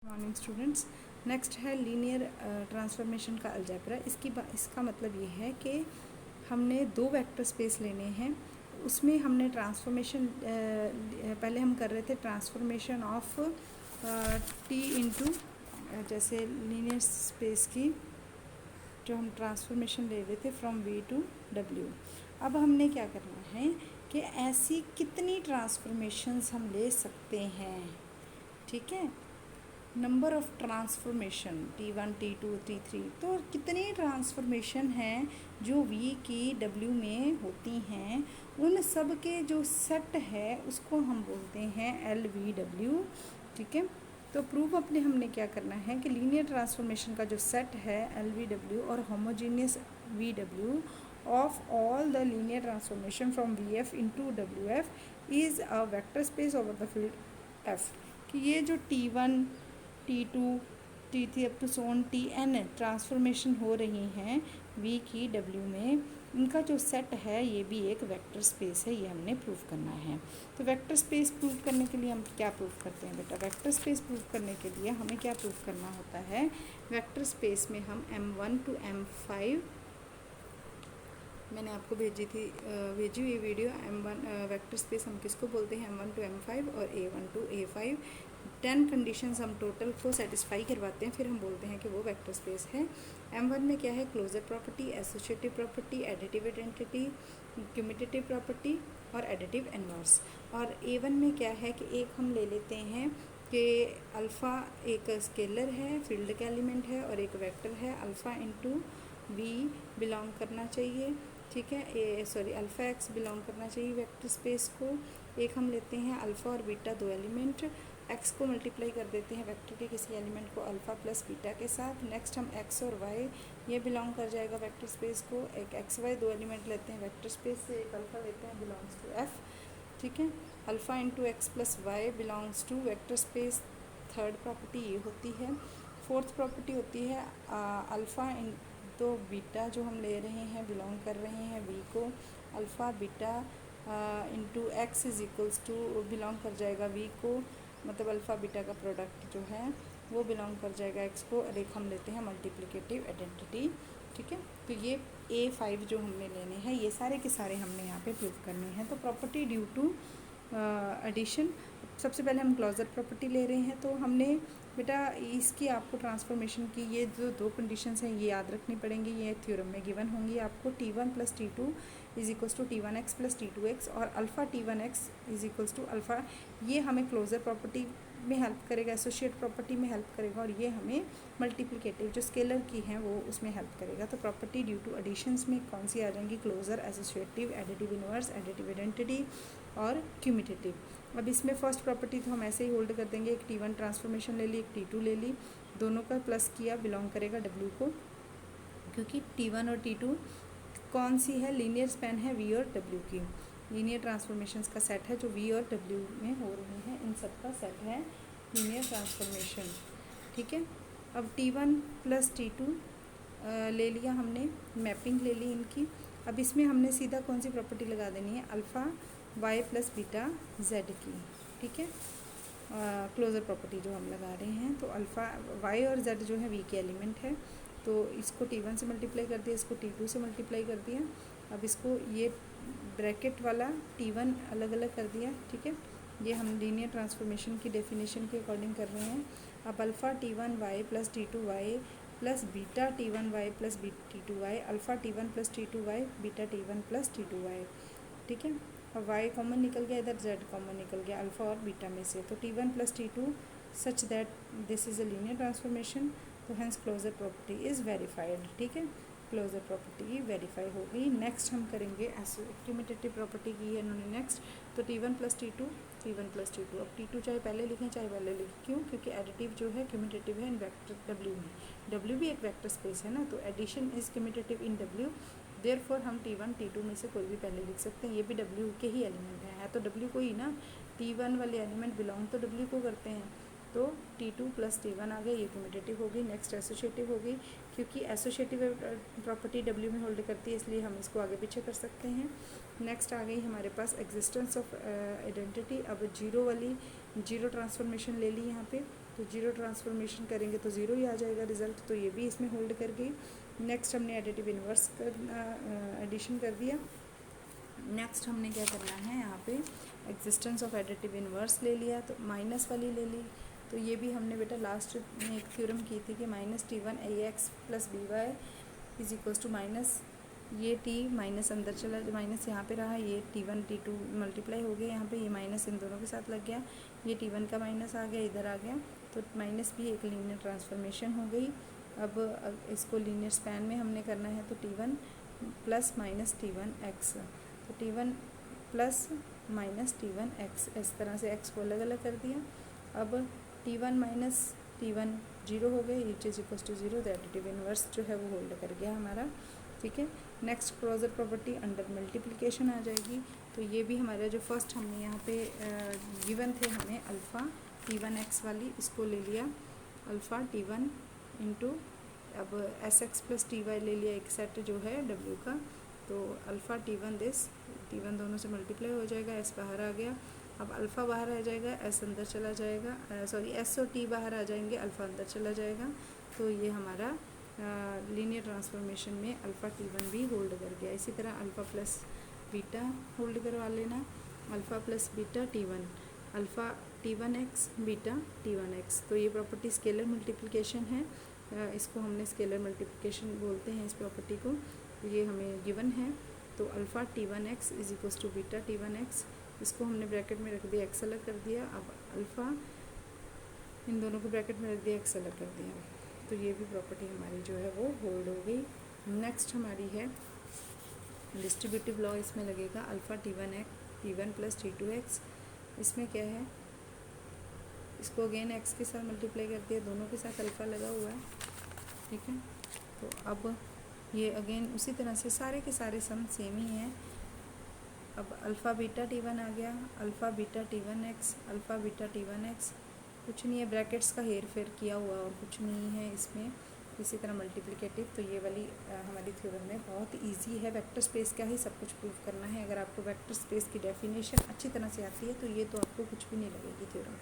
Morning students. Next है linear transformation का algebra. इसका मतलब ये है कि हमने दो वेक्टर स्पेस लेने हैं, उसमें हमने ट्रांसफॉर्मेशन पहले हम कर रहे थे ट्रांसफॉर्मेशन ऑफ टी इनटू जैसे लीनियर स्पेस की जो हम ट्रांसफॉर्मेशन ले रहे थे फ्रॉम वी टू डब्ल्यू। अब हमने क्या करना है कि ऐसी कितनी ट्रांसफॉर्मेशंस हम ले सकते हैं, ठीक है। Number of transformation T1 T2 T3, तो कितनी ट्रांसफॉर्मेशन हैं जो V की W में होती हैं, उन सब के जो सेट है उसको हम बोलते हैं LVW, ठीक है। तो प्रूफ अपने हमने क्या करना है कि लीनियर ट्रांसफॉर्मेशन का जो सेट है LVW और homogeneous VW of all the linear transformation from VF into WF is a vector space over the field F, कि ये जो T1 T2 T3 up to सोन Tn ट्रांसफॉर्मेशन हो रही हैं V की W में, इनका जो सेट है ये भी एक वेक्टर स्पेस है, ये हमने प्रूफ करना है। तो वेक्टर स्पेस प्रूफ करने के लिए हम क्या प्रूफ करते हैं बेटा? वेक्टर स्पेस प्रूफ करने के लिए हमें क्या प्रूफ करना होता है? वेक्टर स्पेस में हम M1 टू M5, मैंने आपको भेजी हुई वीडियो M1 वेक्टर स्पेस हम किसको बोलते हैं, M1 टू M5 और A1 टू A5। 10 कंडीशंस हम टोटल को सेटिस्फाई करवाते हैं, फिर हम बोलते हैं कि वो वेक्टर स्पेस है। M1 में क्या है? Closure property, associative property, additive identity, commutative property और एडिटिव इनवर्स। और A1 में क्या है कि एक हम ले लेते हैं कि अल्फ़ा एक स्केलर है, फील्ड का एलिमेंट है, और एक वेक्टर है, अल्फ़ा इंटू V बिलोंग करना चाहिए, ठीक है। अल्फ़ा एक्स बिलोंग करना चाहिए वेक्टर स्पेस को। एक हम लेते हैं अल्फ़ा और बीटा, दो एलिमेंट, एक्स को मल्टीप्लाई कर देते हैं वेक्टर के किसी एलिमेंट को अल्फ़ा प्लस बीटा के साथ। नेक्स्ट हम एक्स और वाई, ये बिलोंग कर जाएगा वेक्टर स्पेस को। एक एक्स वाई दो एलिमेंट लेते हैं वेक्टर स्पेस से, एक अल्फ़ा लेते हैं, बिलोंग्स टू एफ, ठीक है। Alpha into x plus y belongs to vector space. Third property ये होती है। फोर्थ प्रॉपर्टी होती है अल्फ़ा इन, तो बीटा जो हम ले रहे हैं बिलोंग कर रहे हैं वी को, alpha beta into x is equals to belong कर जाएगा वी को, मतलब अल्फ़ा बीटा का प्रोडक्ट जो है वो बिलोंग कर जाएगा एक्स को। और एक हम लेते हैं मल्टीप्लिकेटिव आइडेंटिटी, ठीक है। तो ये A5 जो हमने लेने हैं, ये सारे के सारे हमने यहाँ पे प्रूव करने हैं। तो प्रॉपर्टी ड्यू टू एडिशन, सबसे पहले हम क्लोजर प्रॉपर्टी ले रहे हैं। तो हमने बेटा इसकी आपको ट्रांसफॉर्मेशन की ये जो दो कंडीशंस हैं ये याद रखनी पड़ेंगी, ये थ्योरम में गिवन होंगी आपको। T1 plus T2 is equals to T1x plus T2x, और alpha T1x is equals to alpha, ये हमें क्लोजर प्रॉपर्टी में हेल्प करेगा, एसोसिएट प्रॉपर्टी में हेल्प करेगा, और ये हमें मल्टीप्लिकेटिव जो स्केलर की हैं वो उसमें हेल्प करेगा। तो प्रॉपर्टी ड्यू टू एडिशंस में कौन सी आ जाएंगी? Closure, associative, additive inverse, additive identity और क्यूमिटेटिव। अब इसमें फर्स्ट प्रॉपर्टी तो हम ऐसे ही होल्ड कर देंगे, एक T1 ट्रांसफॉर्मेशन ले ली, एक T2 ले ली, दोनों का प्लस किया, बिलोंग करेगा W को, क्योंकि T1 और T2 कौन सी है? लीनियर स्पैन है V और W की, लीनियर ट्रांसफॉर्मेशंस का सेट है जो V और W में हो रही हैं, इन सब का सेट है लीनियर ट्रांसफॉर्मेशन, ठीक है। अब T1 प्लस T2 ले लिया हमने, मैपिंग ले ली इनकी। अब इसमें हमने सीधा कौन सी प्रॉपर्टी लगा देनी है? Alpha y plus beta z की, ठीक है। क्लोजर प्रॉपर्टी जो हम लगा रहे हैं, तो अल्फ़ा वाई और जेड जो है वी के एलिमेंट है, तो इसको T1 से मल्टीप्लाई कर दिया, इसको T2 से मल्टीप्लाई कर दिया। अब इसको ये ब्रैकेट वाला T1 अलग अलग कर दिया, ठीक है। ये हम लीनियर ट्रांसफॉर्मेशन की डेफिनेशन के अकॉर्डिंग कर रहे हैं। अब alpha T1 y plus T2 y plus beta T1 y plus T2 y, alpha T1 plus T2 y, beta T1 plus T2 y, ठीक है। अब वाई कॉमन निकल गया, इधर जेड कॉमन निकल गया अल्फ़ा और बीटा में से, तो T1 plus T2 such that this is a linear transformation, तो hence closure property is verified, ठीक है। क्लोजर प्रॉपर्टी वेरीफाई हो गई। नेक्स्ट हम करेंगे कम्यूटेटिव प्रॉपर्टी की है इन्होंने नेक्स्ट, तो T1 plus T2, T1 plus T2, अब T2 चाहे पहले लिखें चाहे पहले लिखें, क्यों? क्योंकि एडिटिव जो है कम्यूटेटिव है इन वेक्टर W में, W भी एक वेक्टर स्पेस है ना, तो addition is commutative in W, therefore हम T1 T2 में से कोई भी पहले लिख सकते हैं, ये भी W के ही एलिमेंट है तो W को ही ना, T1 वाले एलिमेंट बिलोंग तो W को करते हैं, तो T2 प्लस T1 आ गए, ये कम्यूटेटिव हो गई। नेक्स्ट एसोसिएटिव हो गई, क्योंकि एसोसिएटिव प्रॉपर्टी W में होल्ड करती है इसलिए हम इसको आगे पीछे कर सकते हैं। नेक्स्ट आ गई हमारे पास एग्जिस्टेंस ऑफ आइडेंटिटी। अब जीरो वाली जीरो ट्रांसफॉर्मेशन ले ली यहाँ पे, तो जीरो ट्रांसफॉर्मेशन करेंगे तो ज़ीरो ही आ जाएगा रिज़ल्ट, तो ये भी इसमें होल्ड कर गई। नेक्स्ट हमने एडिटिव इन्वर्स करना, एडिशन कर दिया। नेक्स्ट हमने क्या करना है, यहाँ पे एग्जिस्टेंस ऑफ एडिटिव इन्वर्स ले लिया, तो माइनस वाली ले ली। तो ये भी हमने बेटा लास्ट में एक थ्योरम की थी कि minus T1 AX plus BY is equals to minus, ये T माइनस अंदर चला, माइनस यहाँ पे रहा, ये T1 T2 मल्टीप्लाई हो गया यहाँ पे, ये माइनस इन दोनों के साथ लग गया, ये T1 का माइनस आ गया, इधर आ गया, तो माइनस भी एक लीनियर ट्रांसफॉर्मेशन हो गई। अब इसको लीनियर स्पैन में हमने करना है, तो T1 प्लस माइनस T1x, तो T1 प्लस माइनस T1x, इस तरह से x को अलग अलग कर दिया। अब T1 माइनस T1 जीरो हो गए, each is equals to zero, the additive inverse जो है वो होल्ड कर गया हमारा, ठीक है। Next closure property under multiplication आ जाएगी। तो ये भी हमारा जो फर्स्ट हमने यहाँ पे गिवन थे हमें अल्फ़ा T1x वाली, इसको ले लिया अल्फ़ा T1 इंटू, अब SX प्लस TY ले लिया, एक सेट जो है W का, तो अल्फ़ा T1 दिस, T1 दोनों से मल्टीप्लाई हो जाएगा, S बाहर आ गया, अब अल्फ़ा बाहर आ जाएगा, S अंदर चला जाएगा, सॉरी S और T बाहर आ जाएंगे, अल्फ़ा अंदर चला जाएगा, तो ये हमारा लीनियर ट्रांसफॉर्मेशन में अल्फ़ा T1 भी होल्ड कर गया। इसी तरह अल्फ़ा प्लस बीटा होल्ड करवा लेना, alpha plus beta T1, alpha T1x beta T1x, तो ये प्रॉपर्टी स्केलर मल्टीप्लिकेशन है, इसको हमने स्केलर मल्टीप्लिकेशन बोलते हैं इस प्रॉपर्टी को, ये हमें गिवन है। तो alpha T1x is equals to beta T1x, इसको हमने ब्रैकेट में रख दिया, x अलग कर दिया, अब अल्फ़ा इन दोनों को ब्रैकेट में रख दिया, x अलग कर दिया, तो ये भी प्रॉपर्टी हमारी जो है वो होल्ड हो गई। नेक्स्ट हमारी है डिस्ट्रीब्यूटिव लॉ, इसमें लगेगा अल्फ़ा T1 प्लस T2x, इसमें क्या है, इसको अगेन x के साथ मल्टीप्लाई कर दिया, दोनों के साथ अल्फ़ा लगा हुआ है, ठीक है। तो अब ये अगेन उसी तरह से सारे के सारे सम सेम ही हैं। अब अल्फ़ा बीटा T1 आ गया, alpha beta T1x, alpha beta T1x, कुछ नहीं है, ब्रैकेट्स का हेर फेर किया हुआ और कुछ नहीं है इसमें। इसी तरह मल्टीप्लिकेटिव, तो ये वाली हमारी थ्योरम में बहुत इजी है, वेक्टर स्पेस का ही सब कुछ प्रूव करना है। अगर आपको वेक्टर स्पेस की डेफिनेशन अच्छी तरह से आती है तो ये तो आपको कुछ भी नहीं लगेगी थ्योरम।